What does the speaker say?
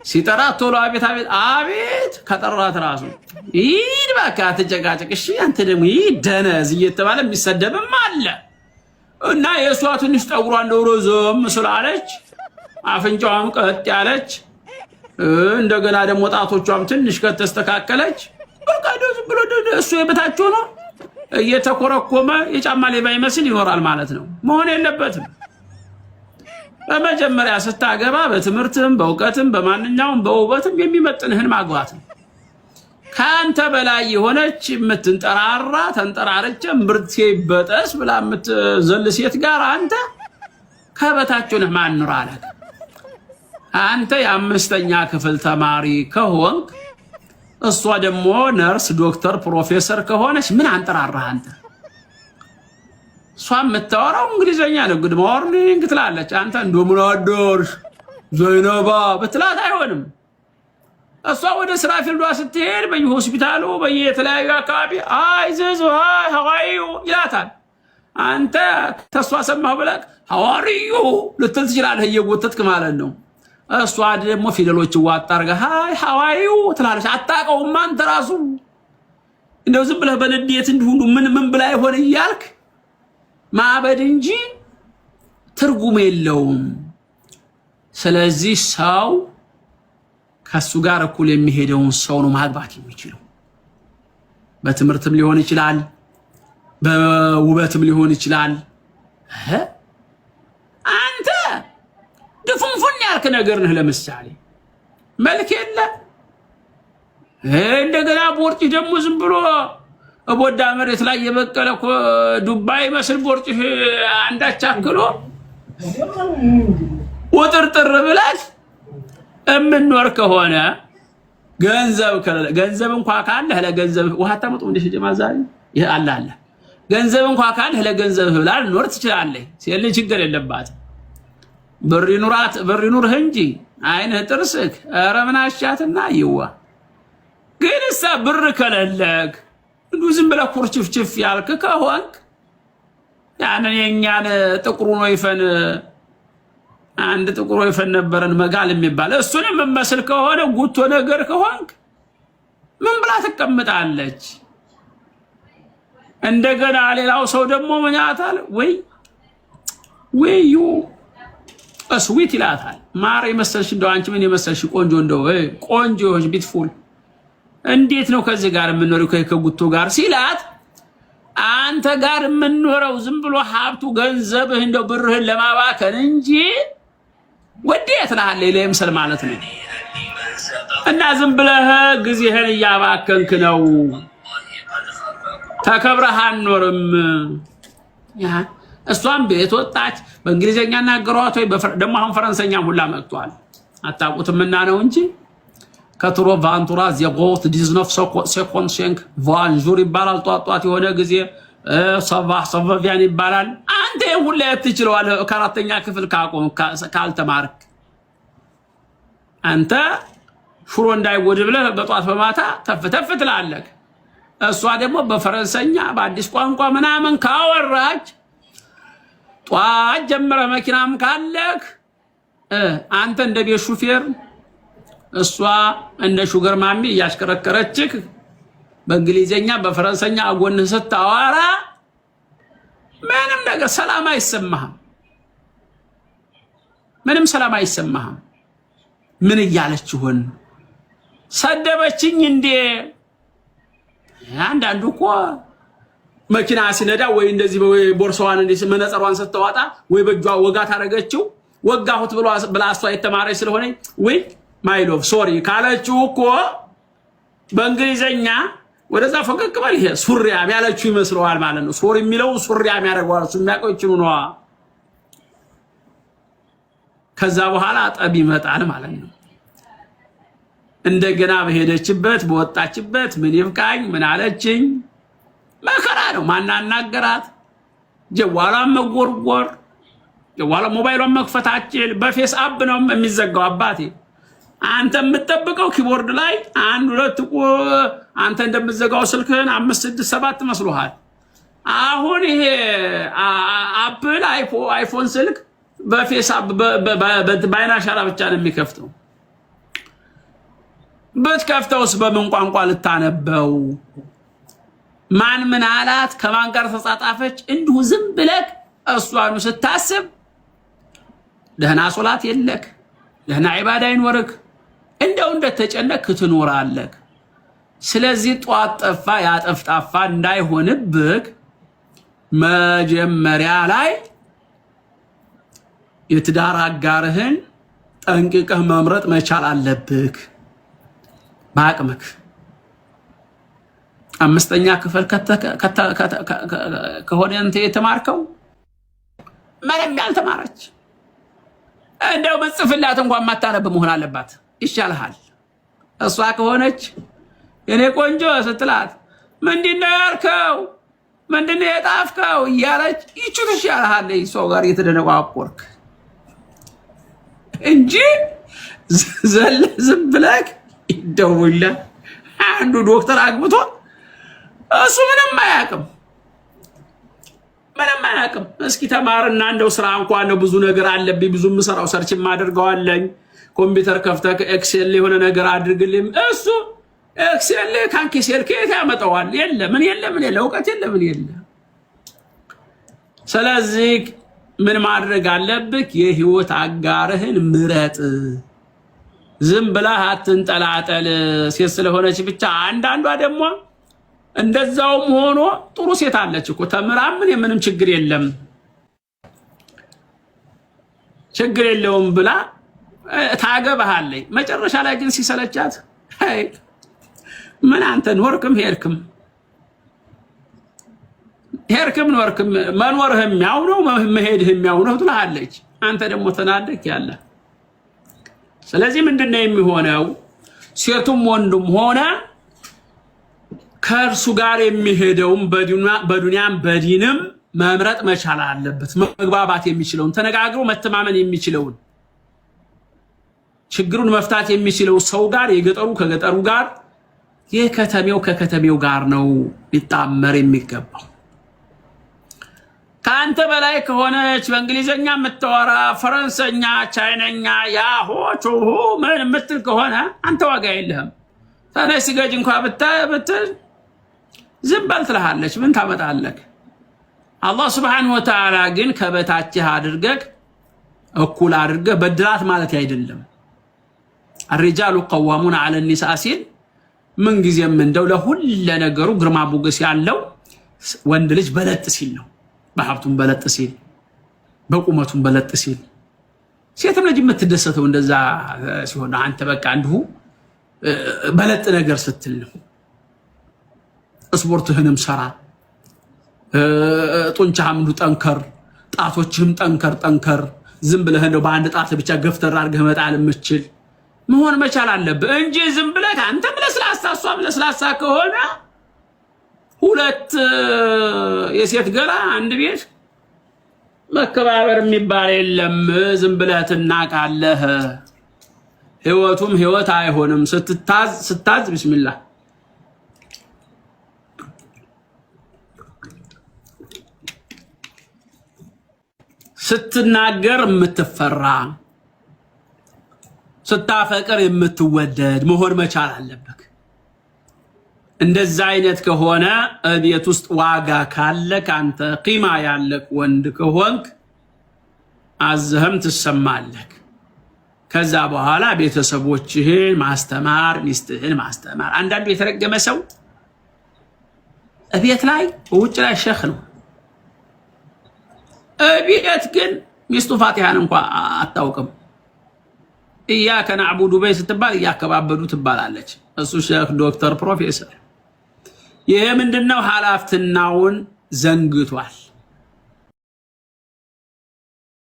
ሲጠራ ቶሎ አቤት አቤት አቤት ከጠራት ራሱ ይድ በቃ ተጨቃጨቅ እሺ አንተ ደግሞ ይደነዝ እየተባለ የሚሰደብም አለ እና የሷ ትንሽ ጠጉሯ እንደው ረዘም ስላለች አፍንጫዋም ቀጥ ያለች እንደገና ደግሞ ጣቶቿም ትንሽ ከተስተካከለች በቃ ደስ ብሎ እሱ የበታች ሆኖ እየተኮረኮመ የጫማ ሌባ ይመስል ይኖራል ማለት ነው። መሆን የለበትም። በመጀመሪያ ስታገባ በትምህርትም በእውቀትም በማንኛውም በውበትም የሚመጥንህን ማግባት ነው። ካንተ በላይ የሆነች የምትንጠራራ ተንጠራርቼ ምርቴ በጠስ ብላ የምትዘል ሴት ጋር አንተ ከበታችሁ ነህ። ማን ነው አለ? አንተ የአምስተኛ ክፍል ተማሪ ከሆንክ እሷ ደግሞ ነርስ፣ ዶክተር፣ ፕሮፌሰር ከሆነች ምን አንጠራራህ አንተ? እሷ የምታወራው እንግሊዘኛ ነው። ጉድ ሞርኒንግ ትላለች። አንተ እንደምን አደርሽ ዘይነባ ብትላት አይሆንም። እሷ ወደ ስራ ፊልዷ ስትሄድ በየሆስፒታሉ በየተለያዩ አካባቢ አይ ዘዝ ሃይ ሃው አር ዩ ይላታል። አንተ ተሷ ሰማህ ብለህ ሃው አር ዩ ልትል ትችላለህ፣ እየጎተትክ ማለት ነው። እሷ ደግሞ ፊደሎች ዋጣ አርጋ ሃይ ሃው አር ዩ ትላለች። አታውቀውም አንተ ራሱ እንደው ዝም ብለህ በንዴት እንዲሁ ምን ብላ ይሆን እያልክ ማበድ እንጂ ትርጉም የለውም። ስለዚህ ሰው ከሱ ጋር እኩል የሚሄደውን ሰው ነው ማግባት የሚችለው። በትምህርትም ሊሆን ይችላል፣ በውበትም ሊሆን ይችላል። አንተ ድፉንፉን ያልክ ነገር ነህ። ለምሳሌ መልክ የለ እንደገና ቦርጭ ደግሞ ዝም ብሎ ቦዳ መሬት ላይ የበቀለ ዱባይ መስል ቦርጭ አንዳች አክሎ ወጥርጥር ብላሽ እምንኖር ከሆነ ገንዘብ እንኳን ካለ ለገንዘብ ውሃ ታመጡ እንደ ጀማዛሪ ይሄ አለ ገንዘብ እንኳን ካለ ለገንዘብ ብላ ልኖር ትችላለህ። ሲል ችግር የለባት። ብር ይኑርህ እንጂ አይንህ ጥርስክ ኧረ ምን አሻትና ይዋ ግንሳ ብር ከለለክ እንዱ ዝም ብለህ ኩርችፍችፍ ያልክ ከሆንክ ያንን የኛን ጥቁሩ ነው ይፈን አንድ ጥቁሩ ይፈን ነበረን መጋል የሚባል እሱንም መመስል ከሆነ ጉቶ ነገር ከሆንክ ምን ብላ ተቀምጣለች? እንደገና ሌላው ሰው ደግሞ ምን ያታል ወይ ዩ አስዊት ይላታል። ማር የመሰልሽ እንደው አንቺ ምን የመሰልሽ ቆንጆ እንደው ቆንጆሽ ቢትፉል እንዴት ነው ከዚህ ጋር የምንኖረው ከጉቶ ጋር ሲላት አንተ ጋር የምንኖረው ዝም ብሎ ሀብቱ ገንዘብህ እንደው ብርህን ለማባከን እንጂ ወዴት ነህ ለምሰል ማለት ነው። እና ዝም ብለህ ጊዜህን እያባከንክ ነው። ተከብረህ አትኖርም። እሷም ቤት ወጣች። በእንግሊዘኛ እናገሯት ወይ ደግሞ አሁን ፈረንሳይኛ ሁላ መጥቷል። አታውቁትምና ነው እንጂ ከትሮ ቫንቱራ ዜጎት ዲዝኖፍ ሴኮንድ ሸንክ ቫንጁር ይባላል። ጧጧት የሆነ ጊዜ ሰቫቪያን ይባላል። አንተ ሁላ ትችለዋለህ ከአራተኛ ክፍል ካልተማርክ። አንተ ሽሮ እንዳይወድ ብለህ በጧት በማታ ተፍተፍ ትላለህ። እሷ ደግሞ በፈረንሳይኛ በአዲስ ቋንቋ ምናምን ካወራች ጧት ጀምረ መኪናም ካለክ አንተ እንደ ቤት ሹፌር እሷ እንደ ሹገር ማሚ እያሽከረከረችክ በእንግሊዘኛ በፈረንሳይኛ አጎን ስታወራ ምንም ነገር ሰላም አይሰማህም። ምንም ሰላም አይሰማህም። ምን እያለች ይሆን? ሰደበችኝ እንዴ? አንዳንዱ እኮ መኪና ሲነዳ ወይ እንደዚህ ወይ ቦርሳዋን እንደዚህ መነጽሯን ስትዋጣ ወይ በእጇ ወጋ ታረገችው ወጋሁት ብላ እሷ የተማረች ስለሆነ ወይ ማይ ሎቭ ሶሪ ካለችው እኮ በእንግሊዘኛ ወደዛ ፈቀቅ በል ይሄ ሱሪያም ያለችው ይመስለዋል ማለት ነው። ሶሪ የሚለው ሱሪያም ያደርገዋል። እሱ የሚያቆይችው ነው። ከዛ በኋላ ጠብ ይመጣል ማለት ነው። እንደገና በሄደችበት በወጣችበት ምን ይብቃኝ ምን አለችኝ መከራ ነው። ማናናገራት ጀዋላም መጎርጎር ጀዋላ ሞባይሏን መክፈታችን በፌስ አፕ ነው የሚዘጋው። አባቴ አንተ የምትጠብቀው ኪቦርድ ላይ አንድ ሁለት አንተ እንደምትዘጋው ስልክህን 5 6 7 መስሎሃል። አሁን ይሄ አፕል አይፎን ስልክ በፌስ አፕ በአይናሻራ ብቻ ነው የሚከፍተው። ብትከፍተውስ በምን ቋንቋ ልታነበው? ማን ምን አላት? ከማን ጋር ተጻጻፈች? እንዲሁ ዝም ብለክ እሷኑ ስታስብ ደህና ሶላት የለክ፣ ደህና ዒባዳ ይኖርክ፣ እንደው እንደተጨነክ ትኖራለክ። ስለዚህ ጧት ጠፋ ያጠፍጣፋ እንዳይሆንብክ መጀመሪያ ላይ የትዳር አጋርህን ጠንቅቀህ መምረጥ መቻል አለብክ። በአቅምክ 5ኛ ክፍል ከሆነ እንተ የተማርከው ምንም ያልተማረች እንደው በጽፍላት እንኳን ማታነብ መሆን አለባት። ይሻልሃል። እሷ ከሆነች የኔ ቆንጆ ስትላት ምንድነው ያልከው? ምንድነው የጣፍከው? እያለች ይቹ ትሻልሃለች። ሰው ጋር የተደነቋቆርክ እንጂ ዝም ብለህ ይደውላ አንዱ ዶክተር አግብቶ እሱ ምንም አያውቅም። እስኪ ተማርና እንደው ስራ እንኳን ነው ብዙ ነገር አለብኝ፣ ብዙ ምሰራው ሰርች ማደርገዋለኝ። ኮምፒውተር ከፍተህ ኤክሴል የሆነ ነገር አድርግልኝ። እሱ ኤክሴል ካንኪሴል ከየት ያመጣዋል? ምን የለ እውቀት የለ ምን የለ። ስለዚህ ምን ማድረግ አለብህ? የህይወት አጋርህን ምረጥ። ዝም ብለህ አትንጠላጠል። ሴት ስለሆነች ብቻ። አንዳንዷ ደግሞ እንደዛውም ሆኖ ጥሩ ሴት አለች እኮ ተምራ ምንም ችግር የለውም ብላ ታገባሃለች። መጨረሻ ላይ ግን ሲሰለቻት ምን አንተ ኖርክም ሄድክም ኖርክም መኖርህም ያው ነው መሄድህም ያው ነው ትላለች። አንተ ደግሞ ተናደክ ያለ። ስለዚህ ምንድነው የሚሆነው? ሴቱም ወንዱም ሆነ ከእርሱ ጋር የሚሄደውም በዱንያም በዲንም መምረጥ መቻል አለበት። መግባባት የሚችለውን ተነጋግሮ መተማመን የሚችለውን ችግሩን መፍታት የሚችለው ሰው ጋር፣ የገጠሩ ከገጠሩ ጋር፣ የከተሜው ከከተሜው ጋር ነው ሊጣመር የሚገባው። ከአንተ በላይ ከሆነች በእንግሊዘኛ የምታወራ ፈረንሰኛ፣ ቻይነኛ ያሆ ቾሆ ምን የምትል ከሆነ አንተ ዋጋ የለህም። ተነስ ስገጅ እንኳን ብትል ዝም በል ትልሃለች። ምን ታመጣለህ? አላህ ሱብሓነሁ ወተዓላ ግን ከበታችህ አድርገህ እኩል አድርገህ በድራት ማለት አይደለም። الرجال قوامون على النساء ሲል ምን ጊዜም እንደው ለሁሉ ነገሩ ግርማ ሞገስ ያለው ወንድ ልጅ በለጥ ሲል ነው። በሀብቱም በለጥ ሲል፣ በቁመቱም በለጥ ሲል፣ ሴትም ልጅ የምትደሰተው እንደዛ ሲሆን አንተ በቃ እንዲሁ በለጥ ነገር ስትል ነው። ስፖርትህንም ሰራ፣ ጡንቻህም ጠንከር፣ ጣቶችህም ጠንከር። ዝም ብለህ እንደው በአንድ ጣት ብቻ ገፍተር አድርገህ መጣል የምትችል መሆን መቻል አለብህ እንጂ ዝም ብለህ አንተም ለስላሳ እሷም ለስላሳ ከሆነ ሁለት የሴት ገላ አንድ ቤት መከባበር የሚባል የለም። ዝም ብለህ ትናቃለህ። ህይወቱም ህይወት አይሆንም። ስታዝ ቢስሚላህ ስትናገር የምትፈራ ስታፈቅር የምትወደድ መሆን መቻል አለበት። እንደዛ አይነት ከሆነ እቤት ውስጥ ዋጋ ካለ ካንተ ቂማ ያለክ ወንድ ከሆንክ አዘህም ትሰማለክ። ከዛ በኋላ ቤተሰቦችህን ማስተማር፣ ሚስትህን ማስተማር። አንዳንዱ የተረገመ ሰው እቤት ላይ ውጭ ላይ ሸኽ ነው። እቤት ግን ሚስቱ ፋቲሃን እንኳን አታውቅም። ኢያከ ነዕቡዱ በይ ስትባል እያከባበዱ ትባላለች። እሱ ሼክ ዶክተር ፕሮፌሰር። ይሄ ምንድነው? ሐላፍትናውን ዘንግቷል።